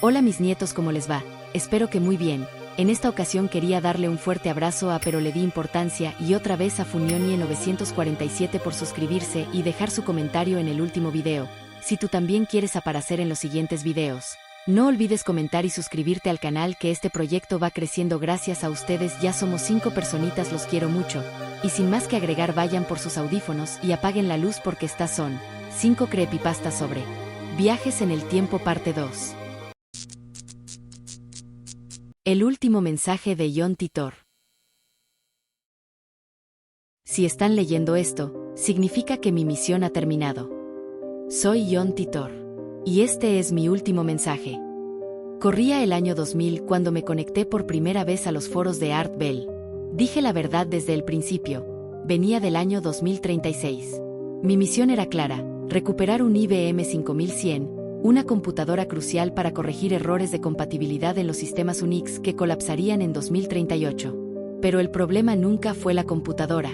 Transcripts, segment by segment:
Hola mis nietos, ¿cómo les va? Espero que muy bien. En esta ocasión quería darle un fuerte abrazo a Pero le di importancia y otra vez a Funioni947 por suscribirse y dejar su comentario en el último video. Si tú también quieres aparecer en los siguientes videos, no olvides comentar y suscribirte al canal, que este proyecto va creciendo gracias a ustedes. Ya somos 5 personitas, los quiero mucho. Y sin más que agregar, vayan por sus audífonos y apaguen la luz porque estas son 5 creepypastas sobre viajes en el tiempo parte 2. El último mensaje de John Titor. Si están leyendo esto, significa que mi misión ha terminado. Soy John Titor. Y este es mi último mensaje. Corría el año 2000 cuando me conecté por primera vez a los foros de Art Bell. Dije la verdad desde el principio. Venía del año 2036. Mi misión era clara: recuperar un IBM 5100, una computadora crucial para corregir errores de compatibilidad en los sistemas Unix que colapsarían en 2038. Pero el problema nunca fue la computadora.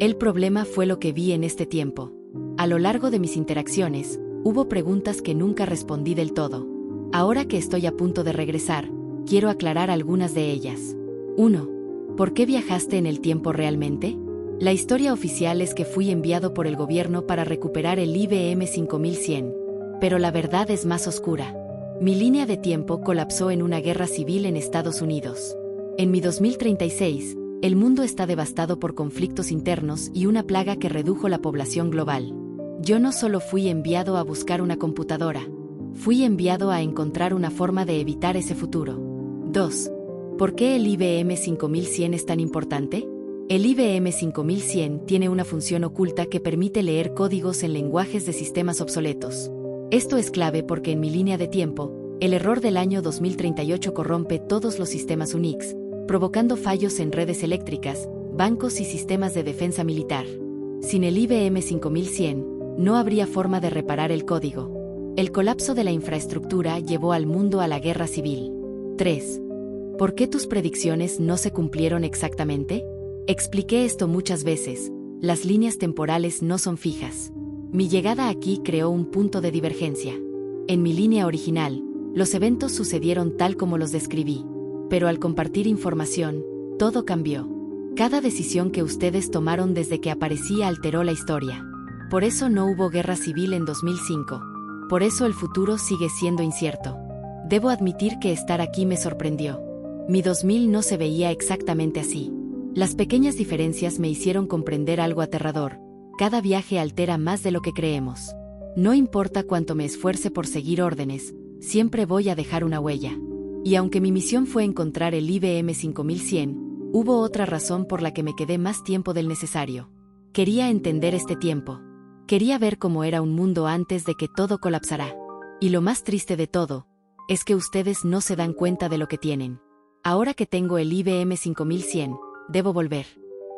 El problema fue lo que vi en este tiempo. A lo largo de mis interacciones, hubo preguntas que nunca respondí del todo. Ahora que estoy a punto de regresar, quiero aclarar algunas de ellas. 1. ¿Por qué viajaste en el tiempo realmente? La historia oficial es que fui enviado por el gobierno para recuperar el IBM 5100. Pero la verdad es más oscura. Mi línea de tiempo colapsó en una guerra civil en Estados Unidos. En mi 2036, el mundo está devastado por conflictos internos y una plaga que redujo la población global. Yo no solo fui enviado a buscar una computadora, fui enviado a encontrar una forma de evitar ese futuro. 2. ¿Por qué el IBM 5100 es tan importante? El IBM 5100 tiene una función oculta que permite leer códigos en lenguajes de sistemas obsoletos. Esto es clave porque en mi línea de tiempo, el error del año 2038 corrompe todos los sistemas Unix, provocando fallos en redes eléctricas, bancos y sistemas de defensa militar. Sin el IBM 5100, no habría forma de reparar el código. El colapso de la infraestructura llevó al mundo a la guerra civil. 3. ¿Por qué tus predicciones no se cumplieron exactamente? Expliqué esto muchas veces: las líneas temporales no son fijas. Mi llegada aquí creó un punto de divergencia. En mi línea original, los eventos sucedieron tal como los describí. Pero al compartir información, todo cambió. Cada decisión que ustedes tomaron desde que aparecí alteró la historia. Por eso no hubo guerra civil en 2005. Por eso el futuro sigue siendo incierto. Debo admitir que estar aquí me sorprendió. Mi 2000 no se veía exactamente así. Las pequeñas diferencias me hicieron comprender algo aterrador: cada viaje altera más de lo que creemos. No importa cuánto me esfuerce por seguir órdenes, siempre voy a dejar una huella. Y aunque mi misión fue encontrar el IBM 5100, hubo otra razón por la que me quedé más tiempo del necesario. Quería entender este tiempo. Quería ver cómo era un mundo antes de que todo colapsara. Y lo más triste de todo, es que ustedes no se dan cuenta de lo que tienen. Ahora que tengo el IBM 5100, debo volver.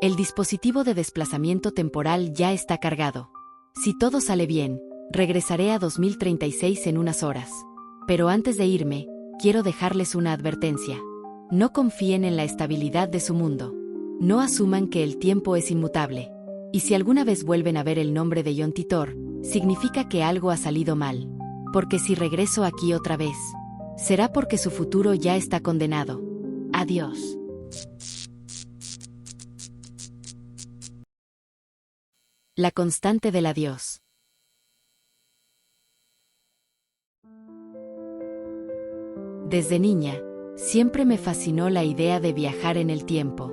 El dispositivo de desplazamiento temporal ya está cargado. Si todo sale bien, regresaré a 2036 en unas horas. Pero antes de irme, quiero dejarles una advertencia. No confíen en la estabilidad de su mundo. No asuman que el tiempo es inmutable. Y si alguna vez vuelven a ver el nombre de John Titor, significa que algo ha salido mal. Porque si regreso aquí otra vez, será porque su futuro ya está condenado. Adiós. La constante del adiós. Desde niña, siempre me fascinó la idea de viajar en el tiempo.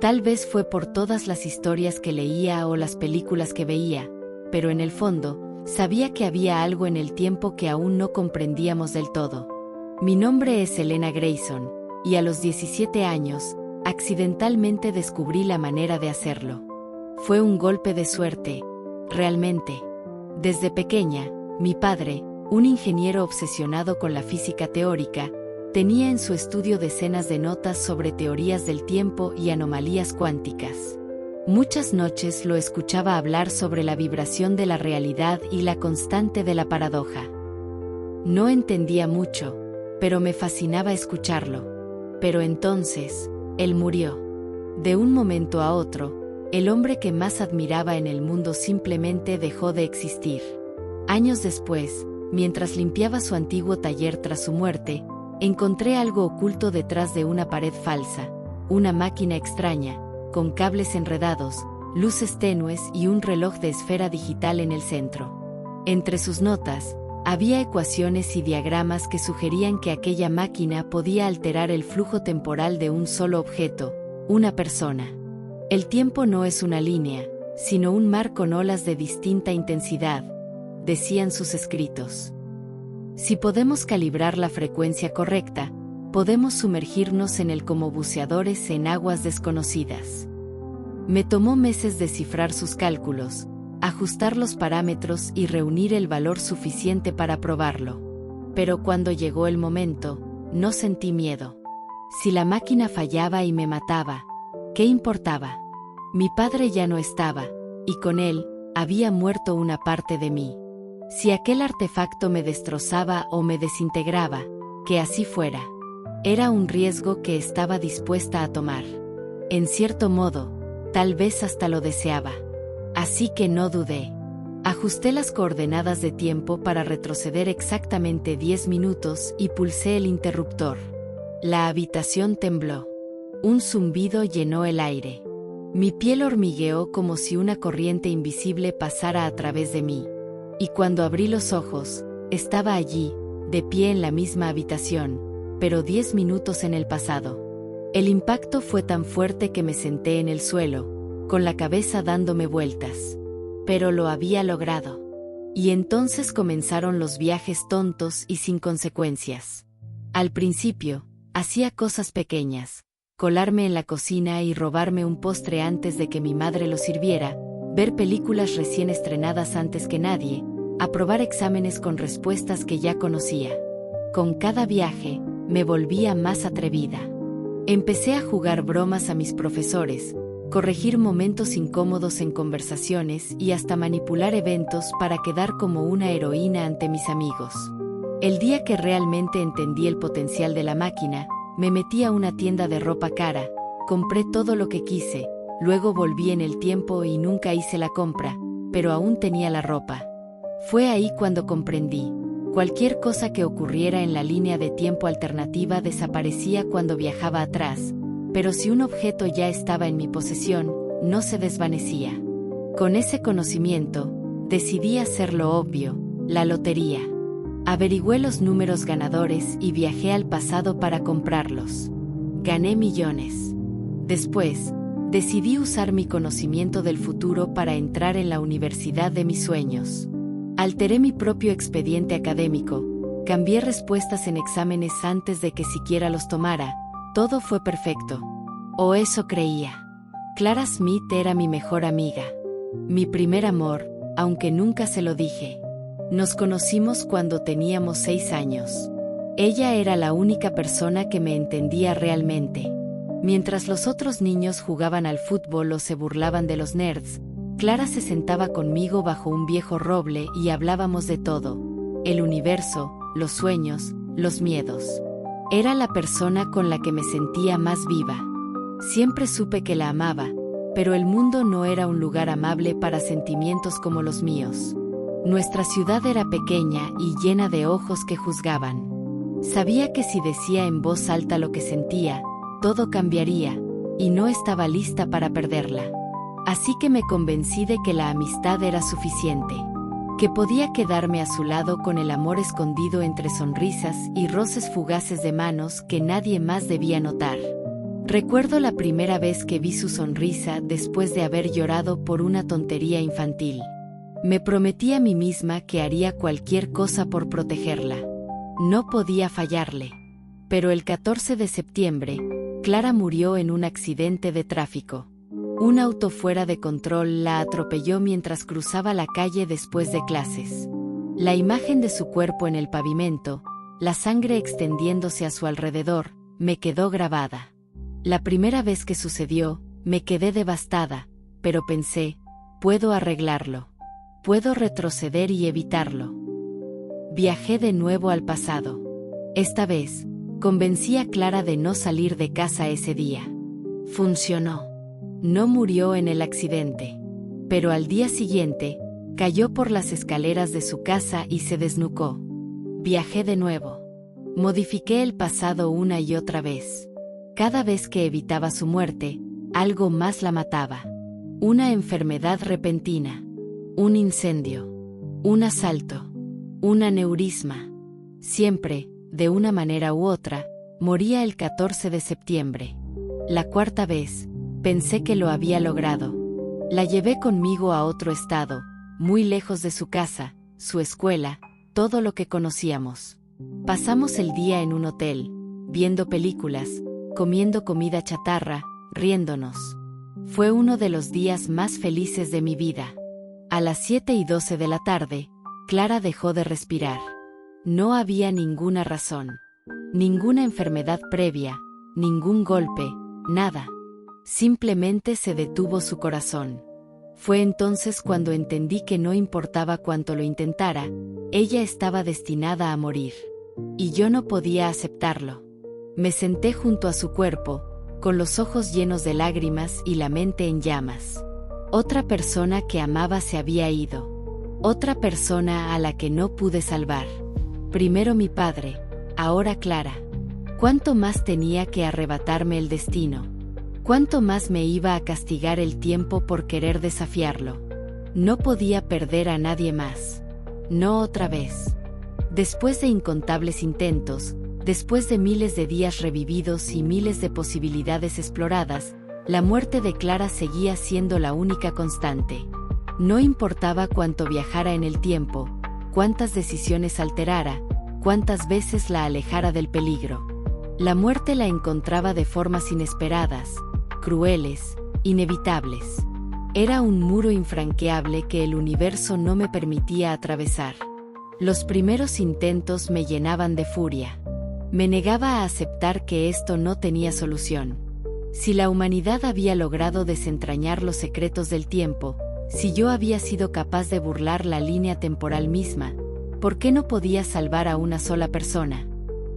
Tal vez fue por todas las historias que leía o las películas que veía, pero en el fondo, sabía que había algo en el tiempo que aún no comprendíamos del todo. Mi nombre es Elena Grayson, y a los 17 años, accidentalmente descubrí la manera de hacerlo. Fue un golpe de suerte, realmente. Desde pequeña, mi padre, un ingeniero obsesionado con la física teórica, tenía en su estudio decenas de notas sobre teorías del tiempo y anomalías cuánticas. Muchas noches lo escuchaba hablar sobre la vibración de la realidad y la constante de la paradoja. No entendía mucho, pero me fascinaba escucharlo. Pero entonces, él murió. De un momento a otro, el hombre que más admiraba en el mundo simplemente dejó de existir. Años después, mientras limpiaba su antiguo taller tras su muerte, encontré algo oculto detrás de una pared falsa, una máquina extraña, con cables enredados, luces tenues y un reloj de esfera digital en el centro. Entre sus notas, había ecuaciones y diagramas que sugerían que aquella máquina podía alterar el flujo temporal de un solo objeto, una persona. El tiempo no es una línea, sino un mar con olas de distinta intensidad, decían sus escritos. Si podemos calibrar la frecuencia correcta, podemos sumergirnos en él como buceadores en aguas desconocidas. Me tomó meses descifrar sus cálculos, ajustar los parámetros y reunir el valor suficiente para probarlo. Pero cuando llegó el momento, no sentí miedo. Si la máquina fallaba y me mataba, ¿qué importaba? Mi padre ya no estaba, y con él, había muerto una parte de mí. Si aquel artefacto me destrozaba o me desintegraba, que así fuera. Era un riesgo que estaba dispuesta a tomar. En cierto modo, tal vez hasta lo deseaba. Así que no dudé. Ajusté las coordenadas de tiempo para retroceder exactamente 10 minutos y pulsé el interruptor. La habitación tembló. Un zumbido llenó el aire. Mi piel hormigueó como si una corriente invisible pasara a través de mí. Y cuando abrí los ojos, estaba allí, de pie en la misma habitación, pero 10 minutos en el pasado. El impacto fue tan fuerte que me senté en el suelo, con la cabeza dándome vueltas. Pero lo había logrado. Y entonces comenzaron los viajes tontos y sin consecuencias. Al principio, hacía cosas pequeñas, colarme en la cocina y robarme un postre antes de que mi madre lo sirviera, ver películas recién estrenadas antes que nadie, aprobar exámenes con respuestas que ya conocía. Con cada viaje, me volvía más atrevida. Empecé a jugar bromas a mis profesores, corregir momentos incómodos en conversaciones y hasta manipular eventos para quedar como una heroína ante mis amigos. El día que realmente entendí el potencial de la máquina, me metí a una tienda de ropa cara, compré todo lo que quise, luego volví en el tiempo y nunca hice la compra, pero aún tenía la ropa. Fue ahí cuando comprendí. Cualquier cosa que ocurriera en la línea de tiempo alternativa desaparecía cuando viajaba atrás, pero si un objeto ya estaba en mi posesión, no se desvanecía. Con ese conocimiento, decidí hacer lo obvio, la lotería. Averigüé los números ganadores y viajé al pasado para comprarlos. Gané millones. Después, decidí usar mi conocimiento del futuro para entrar en la universidad de mis sueños. Alteré mi propio expediente académico, cambié respuestas en exámenes antes de que siquiera los tomara, todo fue perfecto. O eso creía. Clara Smith era mi mejor amiga. Mi primer amor, aunque nunca se lo dije. Nos conocimos cuando teníamos 6 años. Ella era la única persona que me entendía realmente. Mientras los otros niños jugaban al fútbol o se burlaban de los nerds, Clara se sentaba conmigo bajo un viejo roble y hablábamos de todo. El universo, los sueños, los miedos. Era la persona con la que me sentía más viva. Siempre supe que la amaba, pero el mundo no era un lugar amable para sentimientos como los míos. Nuestra ciudad era pequeña y llena de ojos que juzgaban. Sabía que si decía en voz alta lo que sentía, todo cambiaría, y no estaba lista para perderla. Así que me convencí de que la amistad era suficiente, que podía quedarme a su lado con el amor escondido entre sonrisas y roces fugaces de manos que nadie más debía notar. Recuerdo la primera vez que vi su sonrisa después de haber llorado por una tontería infantil. Me prometí a mí misma que haría cualquier cosa por protegerla. No podía fallarle. Pero el 14 de septiembre, Clara murió en un accidente de tráfico. Un auto fuera de control la atropelló mientras cruzaba la calle después de clases. La imagen de su cuerpo en el pavimento, la sangre extendiéndose a su alrededor, me quedó grabada. La primera vez que sucedió, me quedé devastada, pero pensé, puedo arreglarlo. Puedo retroceder y evitarlo. Viajé de nuevo al pasado. Esta vez, convencí a Clara de no salir de casa ese día. Funcionó. No murió en el accidente. Pero al día siguiente, cayó por las escaleras de su casa y se desnucó. Viajé de nuevo. Modifiqué el pasado una y otra vez. Cada vez que evitaba su muerte, algo más la mataba. Una enfermedad repentina. Un incendio. Un asalto. Un aneurisma. Siempre, de una manera u otra, moría el 14 de septiembre. La cuarta vez, pensé que lo había logrado. La llevé conmigo a otro estado, muy lejos de su casa, su escuela, todo lo que conocíamos. Pasamos el día en un hotel, viendo películas, comiendo comida chatarra, riéndonos. Fue uno de los días más felices de mi vida. A las 7:12 de la tarde, Clara dejó de respirar. No había ninguna razón. Ninguna enfermedad previa, ningún golpe, nada. Simplemente se detuvo su corazón. Fue entonces cuando entendí que no importaba cuánto lo intentara, ella estaba destinada a morir. Y yo no podía aceptarlo. Me senté junto a su cuerpo, con los ojos llenos de lágrimas y la mente en llamas. Otra persona que amaba se había ido. Otra persona a la que no pude salvar. Primero mi padre, ahora Clara. ¿Cuánto más tenía que arrebatarme el destino? ¿Cuánto más me iba a castigar el tiempo por querer desafiarlo? No podía perder a nadie más. No otra vez. Después de incontables intentos, después de miles de días revividos y miles de posibilidades exploradas, la muerte de Clara seguía siendo la única constante. No importaba cuánto viajara en el tiempo, cuántas decisiones alterara, cuántas veces la alejara del peligro. La muerte la encontraba de formas inesperadas, crueles, inevitables. Era un muro infranqueable que el universo no me permitía atravesar. Los primeros intentos me llenaban de furia. Me negaba a aceptar que esto no tenía solución. Si la humanidad había logrado desentrañar los secretos del tiempo, si yo había sido capaz de burlar la línea temporal misma, ¿por qué no podía salvar a una sola persona?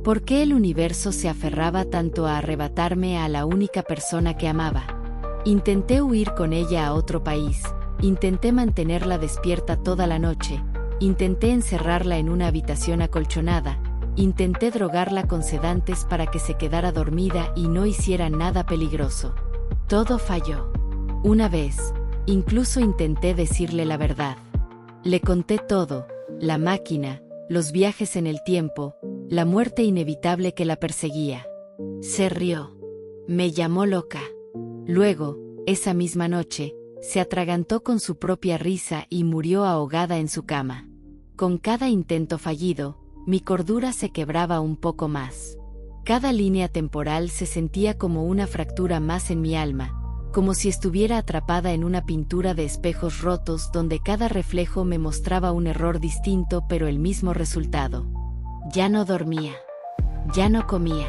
¿Por qué el universo se aferraba tanto a arrebatarme a la única persona que amaba? Intenté huir con ella a otro país, intenté mantenerla despierta toda la noche, intenté encerrarla en una habitación acolchonada, intenté drogarla con sedantes para que se quedara dormida y no hiciera nada peligroso. Todo falló. Una vez, incluso intenté decirle la verdad. Le conté todo, la máquina, los viajes en el tiempo, la muerte inevitable que la perseguía. Se rió. Me llamó loca. Luego, esa misma noche, se atragantó con su propia risa y murió ahogada en su cama. Con cada intento fallido, mi cordura se quebraba un poco más. Cada línea temporal se sentía como una fractura más en mi alma, como si estuviera atrapada en una pintura de espejos rotos donde cada reflejo me mostraba un error distinto pero el mismo resultado. Ya no dormía. Ya no comía.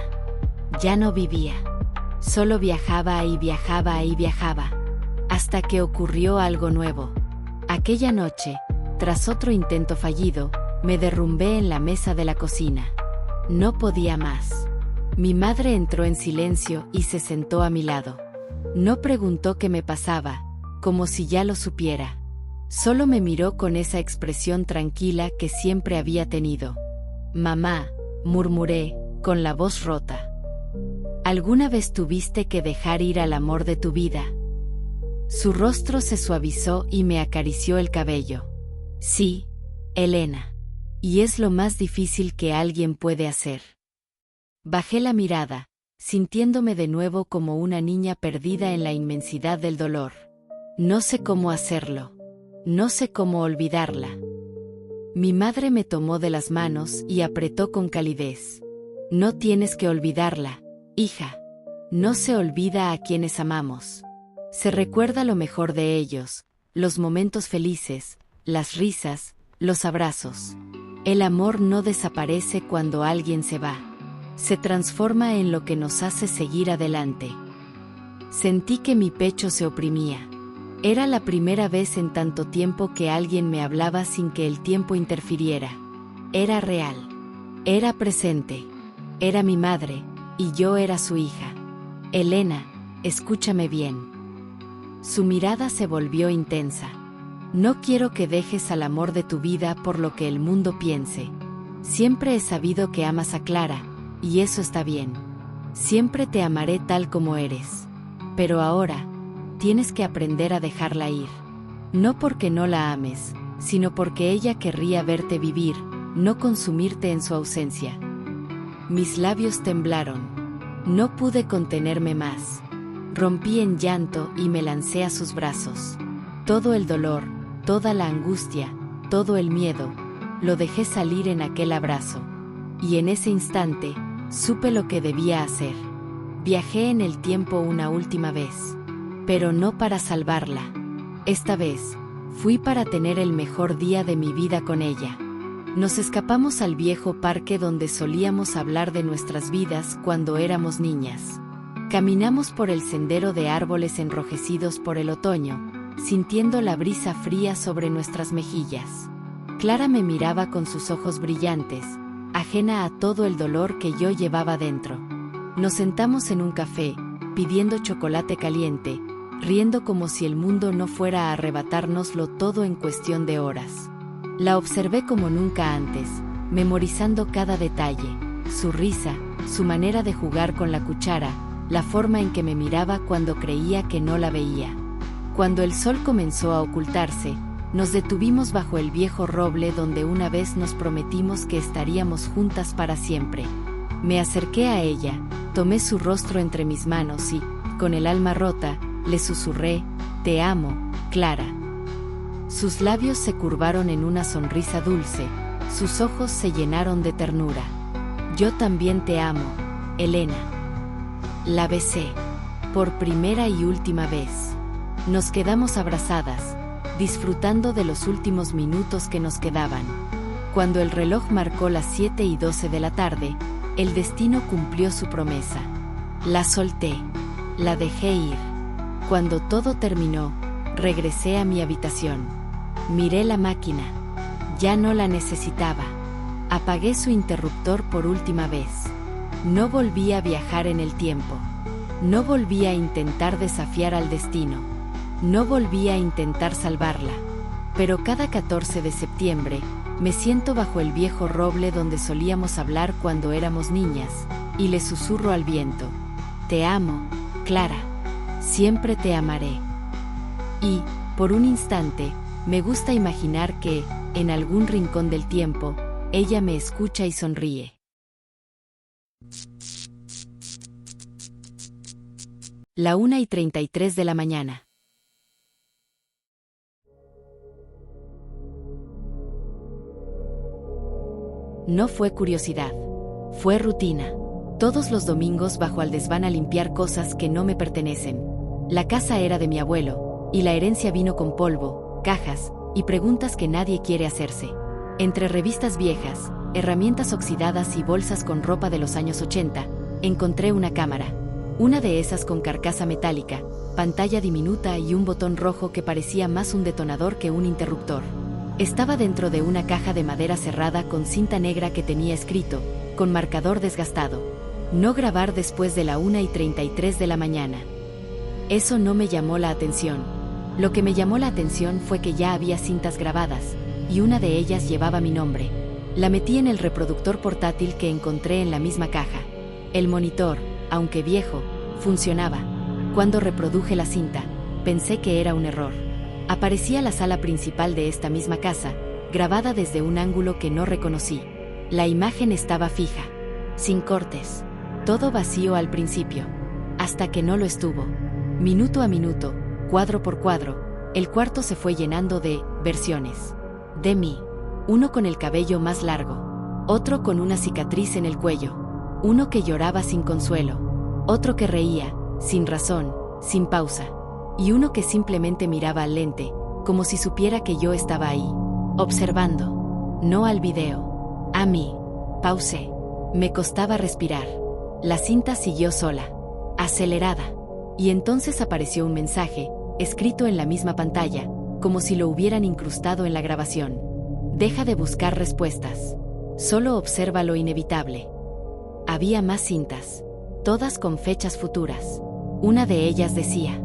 Ya no vivía. Solo viajaba y viajaba y viajaba. Hasta que ocurrió algo nuevo. Aquella noche, tras otro intento fallido, me derrumbé en la mesa de la cocina. No podía más. Mi madre entró en silencio y se sentó a mi lado. No preguntó qué me pasaba, como si ya lo supiera. Solo me miró con esa expresión tranquila que siempre había tenido. «Mamá», murmuré, con la voz rota. «¿Alguna vez tuviste que dejar ir al amor de tu vida?» Su rostro se suavizó y me acarició el cabello. «Sí, Elena. Y es lo más difícil que alguien puede hacer». Bajé la mirada, sintiéndome de nuevo como una niña perdida en la inmensidad del dolor. No sé cómo hacerlo. No sé cómo olvidarla. Mi madre me tomó de las manos y apretó con calidez. No tienes que olvidarla, hija. No se olvida a quienes amamos. Se recuerda lo mejor de ellos, los momentos felices, las risas, los abrazos. El amor no desaparece cuando alguien se va. Se transforma en lo que nos hace seguir adelante. Sentí que mi pecho se oprimía. Era la primera vez en tanto tiempo que alguien me hablaba sin que el tiempo interfiriera. Era real. Era presente. Era mi madre, y yo era su hija. Elena, escúchame bien. Su mirada se volvió intensa. No quiero que dejes al amor de tu vida por lo que el mundo piense. Siempre he sabido que amas a Clara, y eso está bien. Siempre te amaré tal como eres. Pero ahora, tienes que aprender a dejarla ir. No porque no la ames, sino porque ella querría verte vivir, no consumirte en su ausencia. Mis labios temblaron. No pude contenerme más. Rompí en llanto y me lancé a sus brazos. Todo el dolor, toda la angustia, todo el miedo, lo dejé salir en aquel abrazo. Y en ese instante, supe lo que debía hacer. Viajé en el tiempo una última vez. Pero no para salvarla. Esta vez, fui para tener el mejor día de mi vida con ella. Nos escapamos al viejo parque donde solíamos hablar de nuestras vidas cuando éramos niñas. Caminamos por el sendero de árboles enrojecidos por el otoño, sintiendo la brisa fría sobre nuestras mejillas. Clara me miraba con sus ojos brillantes, ajena a todo el dolor que yo llevaba dentro. Nos sentamos en un café, pidiendo chocolate caliente, riendo como si el mundo no fuera a arrebatárnoslo todo en cuestión de horas. La observé como nunca antes, memorizando cada detalle, su risa, su manera de jugar con la cuchara, la forma en que me miraba cuando creía que no la veía. Cuando el sol comenzó a ocultarse, nos detuvimos bajo el viejo roble donde una vez nos prometimos que estaríamos juntas para siempre. Me acerqué a ella, tomé su rostro entre mis manos y, con el alma rota, le susurré: «Te amo, Clara». Sus labios se curvaron en una sonrisa dulce, sus ojos se llenaron de ternura. «Yo también te amo, Elena». La besé. Por primera y última vez. Nos quedamos abrazadas, disfrutando de los últimos minutos que nos quedaban. Cuando el reloj marcó las 7:12 de la tarde, el destino cumplió su promesa. La solté, la dejé ir. Cuando todo terminó, regresé a mi habitación. Miré la máquina. Ya no la necesitaba. Apagué su interruptor por última vez. No volví a viajar en el tiempo. No volví a intentar desafiar al destino. No volví a intentar salvarla. Pero cada 14 de septiembre, me siento bajo el viejo roble donde solíamos hablar cuando éramos niñas, y le susurro al viento: «Te amo, Clara. Siempre te amaré». Y, por un instante, me gusta imaginar que, en algún rincón del tiempo, ella me escucha y sonríe. La 1:33 de la mañana. No fue curiosidad. Fue rutina. Todos los domingos bajo al desván a limpiar cosas que no me pertenecen. La casa era de mi abuelo, y la herencia vino con polvo, cajas, y preguntas que nadie quiere hacerse. Entre revistas viejas, herramientas oxidadas y bolsas con ropa de los años 80, encontré una cámara. Una de esas con carcasa metálica, pantalla diminuta y un botón rojo que parecía más un detonador que un interruptor. Estaba dentro de una caja de madera cerrada con cinta negra que tenía escrito, con marcador desgastado: «No grabar después de la 1:33 de la mañana». Eso no me llamó la atención. Lo que me llamó la atención fue que ya había cintas grabadas, y una de ellas llevaba mi nombre. La metí en el reproductor portátil que encontré en la misma caja. El monitor, aunque viejo, funcionaba. Cuando reproduje la cinta, pensé que era un error. Aparecía la sala principal de esta misma casa, grabada desde un ángulo que no reconocí. La imagen estaba fija, sin cortes, todo vacío al principio, hasta que no lo estuvo. Minuto a minuto, cuadro por cuadro, el cuarto se fue llenando de versiones de mí. Uno con el cabello más largo, otro con una cicatriz en el cuello, uno que lloraba sin consuelo, otro que reía, sin razón, sin pausa, y uno que simplemente miraba al lente, como si supiera que yo estaba ahí, observando. No al video, a mí. Pausé. Me costaba respirar. La cinta siguió sola, acelerada, y entonces apareció un mensaje, escrito en la misma pantalla, como si lo hubieran incrustado en la grabación. Deja de buscar respuestas. Solo observa lo inevitable. Había más cintas, todas con fechas futuras. Una de ellas decía: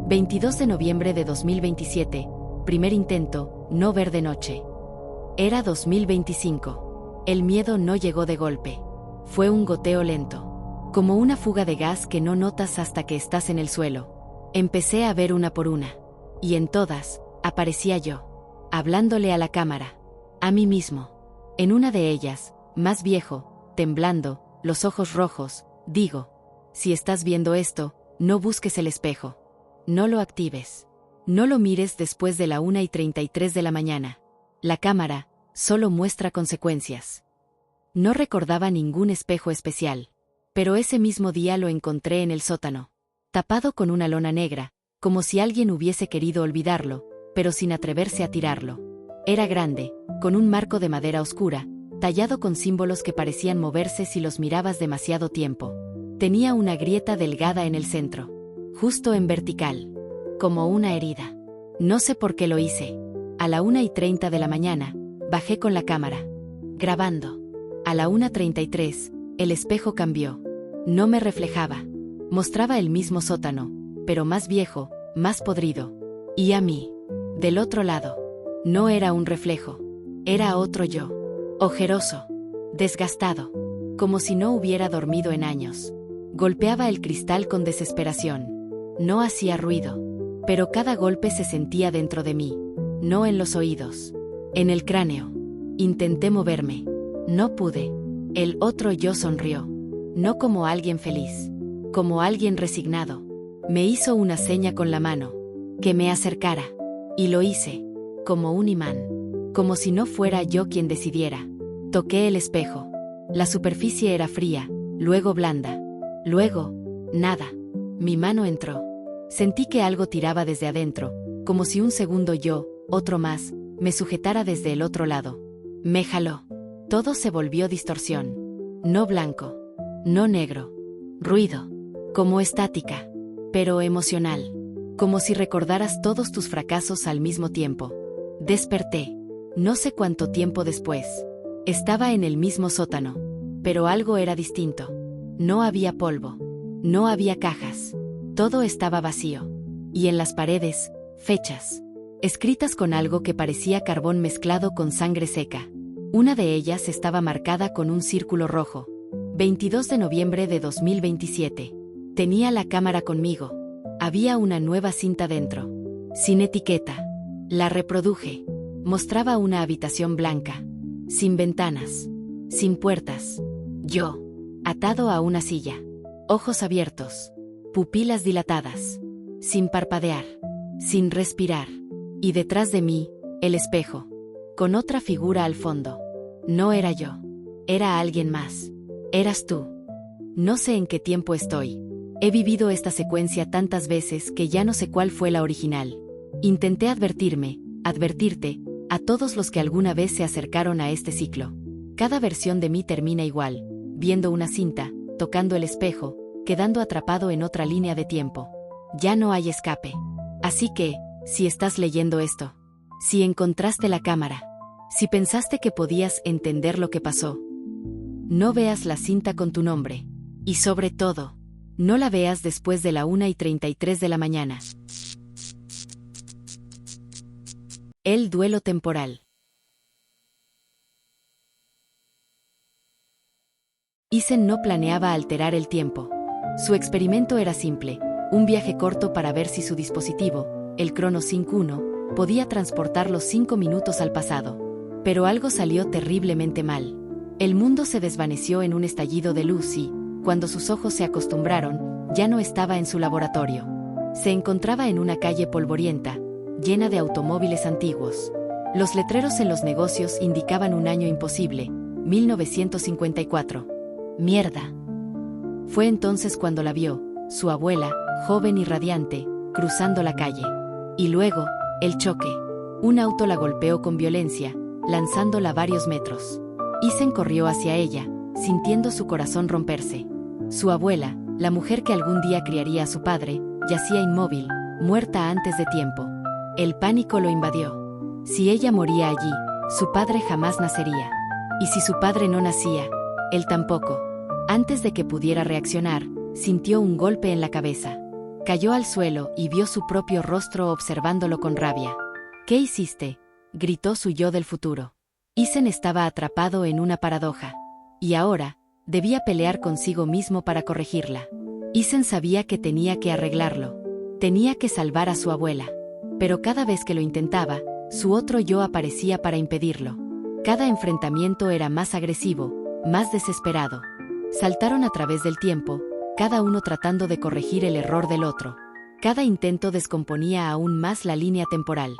22 de noviembre de 2027, primer intento, no ver de noche. Era 2025. El miedo no llegó de golpe. Fue un goteo lento. Como una fuga de gas que no notas hasta que estás en el suelo. Empecé a ver una por una. Y en todas, aparecía yo. Hablándole a la cámara. A mí mismo. En una de ellas, más viejo, temblando, los ojos rojos, digo: si estás viendo esto, no busques el espejo. No lo actives. No lo mires después de la 1:33 de la mañana. La cámara solo muestra consecuencias. No recordaba ningún espejo especial. Pero ese mismo día lo encontré en el sótano. Tapado con una lona negra, como si alguien hubiese querido olvidarlo, pero sin atreverse a tirarlo. Era grande, con un marco de madera oscura, tallado con símbolos que parecían moverse si los mirabas demasiado tiempo. Tenía una grieta delgada en el centro, justo en vertical, como una herida. No sé por qué lo hice. A la 1:30 de la mañana, bajé con la cámara, grabando. A la 1:33, el espejo cambió. No me reflejaba. Mostraba el mismo sótano, pero más viejo, más podrido. Y a mí, del otro lado. No era un reflejo. Era otro yo. Ojeroso. Desgastado. Como si no hubiera dormido en años. Golpeaba el cristal con desesperación. No hacía ruido. Pero cada golpe se sentía dentro de mí. No en los oídos. En el cráneo. Intenté moverme. No pude. El otro yo sonrió. No como alguien feliz. Como alguien resignado. Me hizo una seña con la mano. Que me acercara. Y lo hice. Como un imán. Como si no fuera yo quien decidiera. Toqué el espejo. La superficie era fría, luego blanda. Luego, nada. Mi mano entró. Sentí que algo tiraba desde adentro, como si un segundo yo, otro más, me sujetara desde el otro lado. Me jaló. Todo se volvió distorsión. No blanco. No negro. Ruido. Como estática. Pero emocional. Como si recordaras todos tus fracasos al mismo tiempo. Desperté. No sé cuánto tiempo después. Estaba en el mismo sótano. Pero algo era distinto. No había polvo. No había cajas. Todo estaba vacío. Y en las paredes, fechas. Escritas con algo que parecía carbón mezclado con sangre seca. Una de ellas estaba marcada con un círculo rojo. 22 de noviembre de 2027. Tenía la cámara conmigo. Había una nueva cinta dentro. Sin etiqueta. La reproduje. Mostraba una habitación blanca. Sin ventanas. Sin puertas. Yo. Atado a una silla. Ojos abiertos. Pupilas dilatadas. Sin parpadear. Sin respirar. Y detrás de mí, el espejo. Con otra figura al fondo. No era yo. Era alguien más. Eras tú. No sé en qué tiempo estoy. He vivido esta secuencia tantas veces que ya no sé cuál fue la original. Intenté advertirte, a todos los que alguna vez se acercaron a este ciclo. Cada versión de mí termina igual, viendo una cinta, tocando el espejo, quedando atrapado en otra línea de tiempo. Ya no hay escape. Así que, si estás leyendo esto, si encontraste la cámara, si pensaste que podías entender lo que pasó, no veas la cinta con tu nombre. Y sobre todo, no la veas después de la 1:33 de la mañana. El duelo temporal. Eisen no planeaba alterar el tiempo. Su experimento era simple, un viaje corto para ver si su dispositivo, el Crono Sync 1, podía transportar los 5 minutos al pasado. Pero algo salió terriblemente mal. El mundo se desvaneció en un estallido de luz y, cuando sus ojos se acostumbraron, ya no estaba en su laboratorio. Se encontraba en una calle polvorienta, llena de automóviles antiguos. Los letreros en los negocios indicaban un año imposible, 1954. Mierda. Fue entonces cuando la vio, su abuela, joven y radiante, cruzando la calle. Y luego, el choque. Un auto la golpeó con violencia, lanzándola varios metros. Eisen corrió hacia ella, sintiendo su corazón romperse. Su abuela, la mujer que algún día criaría a su padre, yacía inmóvil, muerta antes de tiempo. El pánico lo invadió. Si ella moría allí, su padre jamás nacería. Y si su padre no nacía, él tampoco. Antes de que pudiera reaccionar, sintió un golpe en la cabeza. Cayó al suelo y vio su propio rostro observándolo con rabia. ¿Qué hiciste?, gritó su yo del futuro. Eisen estaba atrapado en una paradoja. Y ahora, debía pelear consigo mismo para corregirla. Eisen sabía que tenía que arreglarlo. Tenía que salvar a su abuela. Pero cada vez que lo intentaba, su otro yo aparecía para impedirlo. Cada enfrentamiento era más agresivo, más desesperado. Saltaron a través del tiempo, cada uno tratando de corregir el error del otro. Cada intento descomponía aún más la línea temporal.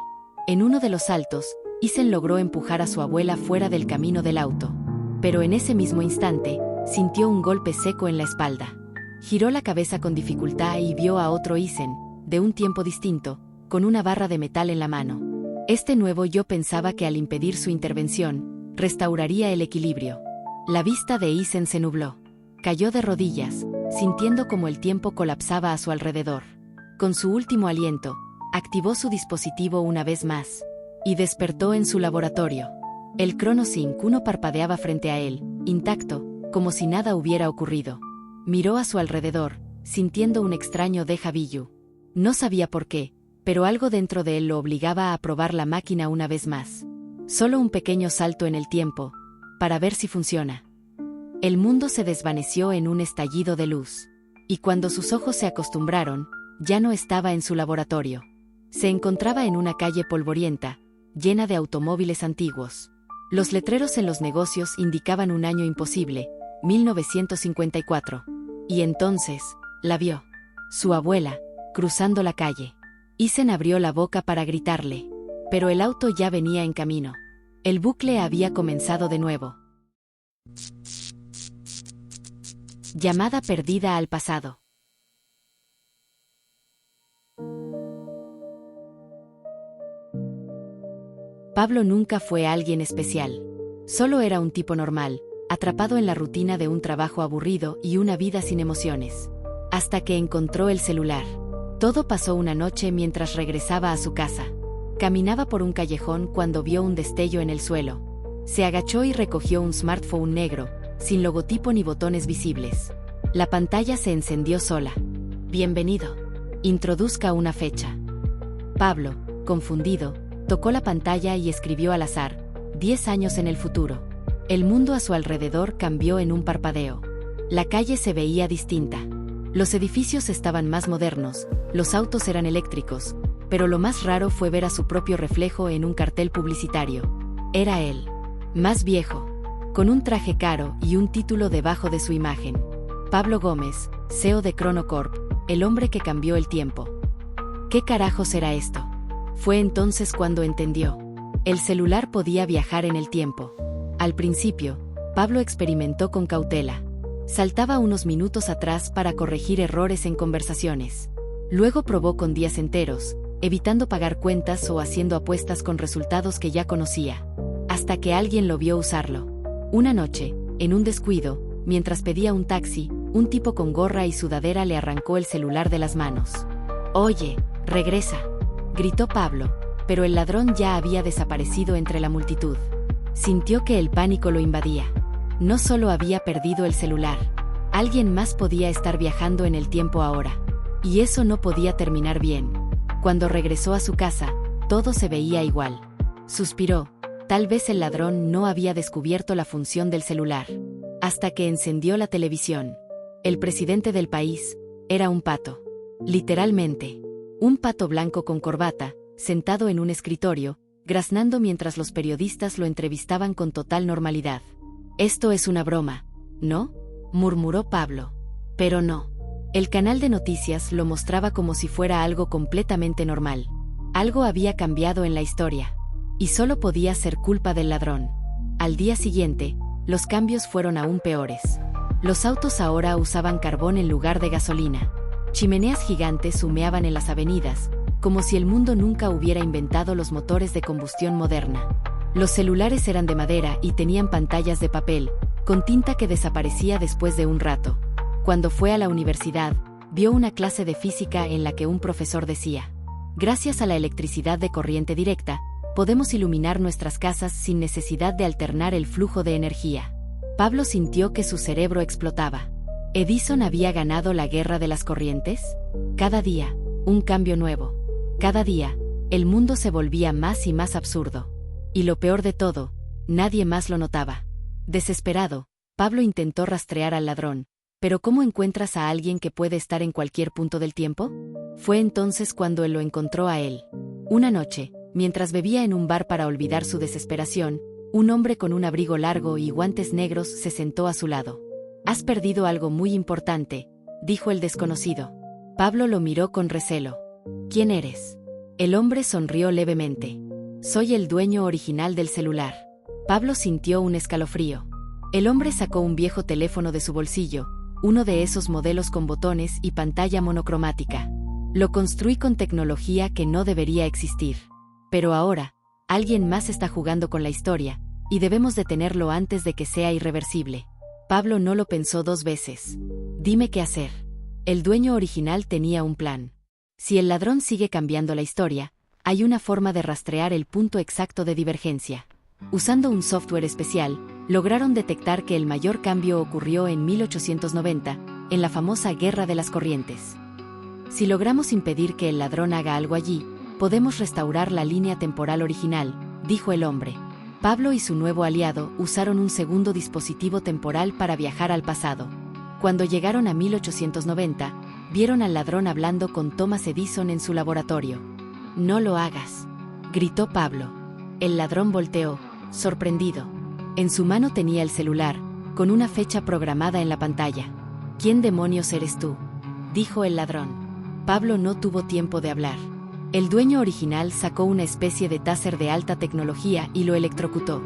En uno de los saltos, Eisen logró empujar a su abuela fuera del camino del auto. Pero en ese mismo instante, sintió un golpe seco en la espalda. Giró la cabeza con dificultad y vio a otro Eisen, de un tiempo distinto, con una barra de metal en la mano. Este nuevo yo pensaba que al impedir su intervención, restauraría el equilibrio. La vista de Eisen se nubló. Cayó de rodillas, sintiendo como el tiempo colapsaba a su alrededor. Con su último aliento, activó su dispositivo una vez más. Y despertó en su laboratorio. El ChronoSync 1 parpadeaba frente a él, intacto, como si nada hubiera ocurrido. Miró a su alrededor, sintiendo un extraño déjà vu. No sabía por qué, pero algo dentro de él lo obligaba a probar la máquina una vez más. Solo un pequeño salto en el tiempo, para ver si funciona. El mundo se desvaneció en un estallido de luz. Y cuando sus ojos se acostumbraron, ya no estaba en su laboratorio. Se encontraba en una calle polvorienta, llena de automóviles antiguos. Los letreros en los negocios indicaban un año imposible, 1954. Y entonces, la vio. Su abuela, cruzando la calle. Eisen abrió la boca para gritarle. Pero el auto ya venía en camino. El bucle había comenzado de nuevo. Llamada perdida al pasado. Pablo nunca fue alguien especial. Solo era un tipo normal, atrapado en la rutina de un trabajo aburrido y una vida sin emociones. Hasta que encontró el celular. Todo pasó una noche mientras regresaba a su casa. Caminaba por un callejón cuando vio un destello en el suelo. Se agachó y recogió un smartphone negro, sin logotipo ni botones visibles. La pantalla se encendió sola. Bienvenido. Introduzca una fecha. Pablo, confundido, tocó la pantalla y escribió al azar, 10 años en el futuro. El mundo a su alrededor cambió en un parpadeo. La calle se veía distinta. Los edificios estaban más modernos, los autos eran eléctricos, pero lo más raro fue ver a su propio reflejo en un cartel publicitario. Era él. Más viejo. Con un traje caro y un título debajo de su imagen. Pablo Gómez, CEO de Chronocorp, el hombre que cambió el tiempo. ¿Qué carajos era esto? Fue entonces cuando entendió. El celular podía viajar en el tiempo. Al principio, Pablo experimentó con cautela. Saltaba unos minutos atrás para corregir errores en conversaciones. Luego probó con días enteros, evitando pagar cuentas o haciendo apuestas con resultados que ya conocía. Hasta que alguien lo vio usarlo. Una noche, en un descuido, mientras pedía un taxi, un tipo con gorra y sudadera le arrancó el celular de las manos. «Oye, regresa», gritó Pablo, pero el ladrón ya había desaparecido entre la multitud. Sintió que el pánico lo invadía. No solo había perdido el celular. Alguien más podía estar viajando en el tiempo ahora. Y eso no podía terminar bien. Cuando regresó a su casa, todo se veía igual. Suspiró. Tal vez el ladrón no había descubierto la función del celular. Hasta que encendió la televisión. El presidente del país era un pato. Literalmente. Un pato blanco con corbata, sentado en un escritorio, graznando mientras los periodistas lo entrevistaban con total normalidad. «Esto es una broma, ¿no?», murmuró Pablo. Pero no. El canal de noticias lo mostraba como si fuera algo completamente normal. Algo había cambiado en la historia. Y solo podía ser culpa del ladrón. Al día siguiente, los cambios fueron aún peores. Los autos ahora usaban carbón en lugar de gasolina. Chimeneas gigantes humeaban en las avenidas, como si el mundo nunca hubiera inventado los motores de combustión moderna. Los celulares eran de madera y tenían pantallas de papel, con tinta que desaparecía después de un rato. Cuando fue a la universidad, vio una clase de física en la que un profesor decía: «Gracias a la electricidad de corriente directa, podemos iluminar nuestras casas sin necesidad de alternar el flujo de energía». Pablo sintió que su cerebro explotaba. ¿Edison había ganado la guerra de las corrientes? Cada día, un cambio nuevo. Cada día, el mundo se volvía más y más absurdo. Y lo peor de todo, Nadie más lo notaba. Desesperado, Pablo intentó rastrear al ladrón. ¿Pero cómo encuentras a alguien que puede estar en cualquier punto del tiempo? Fue entonces cuando él lo encontró a él. Una noche, mientras bebía en un bar para olvidar su desesperación, un hombre con un abrigo largo y guantes negros se sentó a su lado. «Has perdido algo muy importante», dijo el desconocido. Pablo lo miró con recelo. «¿Quién eres?». El hombre sonrió levemente. «Soy el dueño original del celular». Pablo sintió un escalofrío. El hombre sacó un viejo teléfono de su bolsillo, uno de esos modelos con botones y pantalla monocromática. «Lo construí con tecnología que no debería existir. Pero ahora, alguien más está jugando con la historia, y debemos detenerlo antes de que sea irreversible». Pablo no lo pensó 2 veces. «Dime qué hacer». El dueño original tenía un plan. Si el ladrón sigue cambiando la historia, hay una forma de rastrear el punto exacto de divergencia. Usando un software especial, lograron detectar que el mayor cambio ocurrió en 1890, en la famosa Guerra de las Corrientes. Si logramos impedir que el ladrón haga algo allí, podemos restaurar la línea temporal original, dijo el hombre. Pablo y su nuevo aliado usaron un segundo dispositivo temporal para viajar al pasado. Cuando llegaron a 1890, vieron al ladrón hablando con Thomas Edison en su laboratorio. «No lo hagas», gritó Pablo. El ladrón volteó, sorprendido. En su mano tenía el celular, con una fecha programada en la pantalla. «¿Quién demonios eres tú?», dijo el ladrón. Pablo no tuvo tiempo de hablar. El dueño original sacó una especie de taser de alta tecnología y lo electrocutó.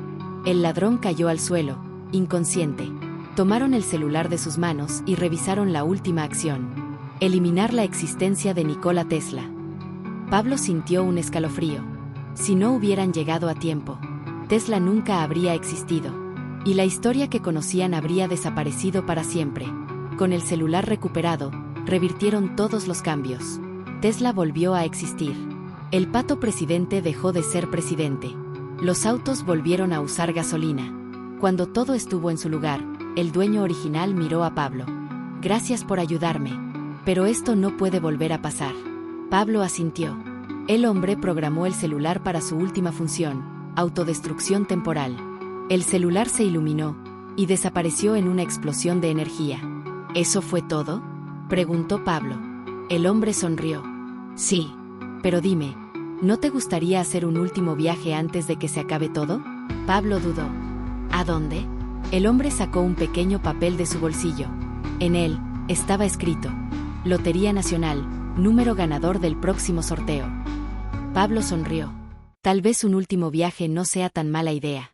El ladrón cayó al suelo, inconsciente. Tomaron el celular de sus manos y revisaron la última acción: eliminar la existencia de Nikola Tesla. Pablo sintió un escalofrío. Si no hubieran llegado a tiempo, Tesla nunca habría existido, y la historia que conocían habría desaparecido para siempre. Con el celular recuperado, revirtieron todos los cambios. Tesla volvió a existir. El pato presidente dejó de ser presidente. Los autos volvieron a usar gasolina. Cuando todo estuvo en su lugar, el dueño original miró a Pablo. «Gracias por ayudarme. Pero esto no puede volver a pasar». Pablo asintió. El hombre programó el celular para su última función: autodestrucción temporal. El celular se iluminó y desapareció en una explosión de energía. «¿Eso fue todo?», preguntó Pablo. El hombre sonrió. «Sí. Pero dime, ¿no te gustaría hacer un último viaje antes de que se acabe todo?». Pablo dudó. «¿A dónde?». El hombre sacó un pequeño papel de su bolsillo. En él estaba escrito: «Lotería Nacional, número ganador del próximo sorteo». Pablo sonrió. Tal vez un último viaje no sea tan mala idea.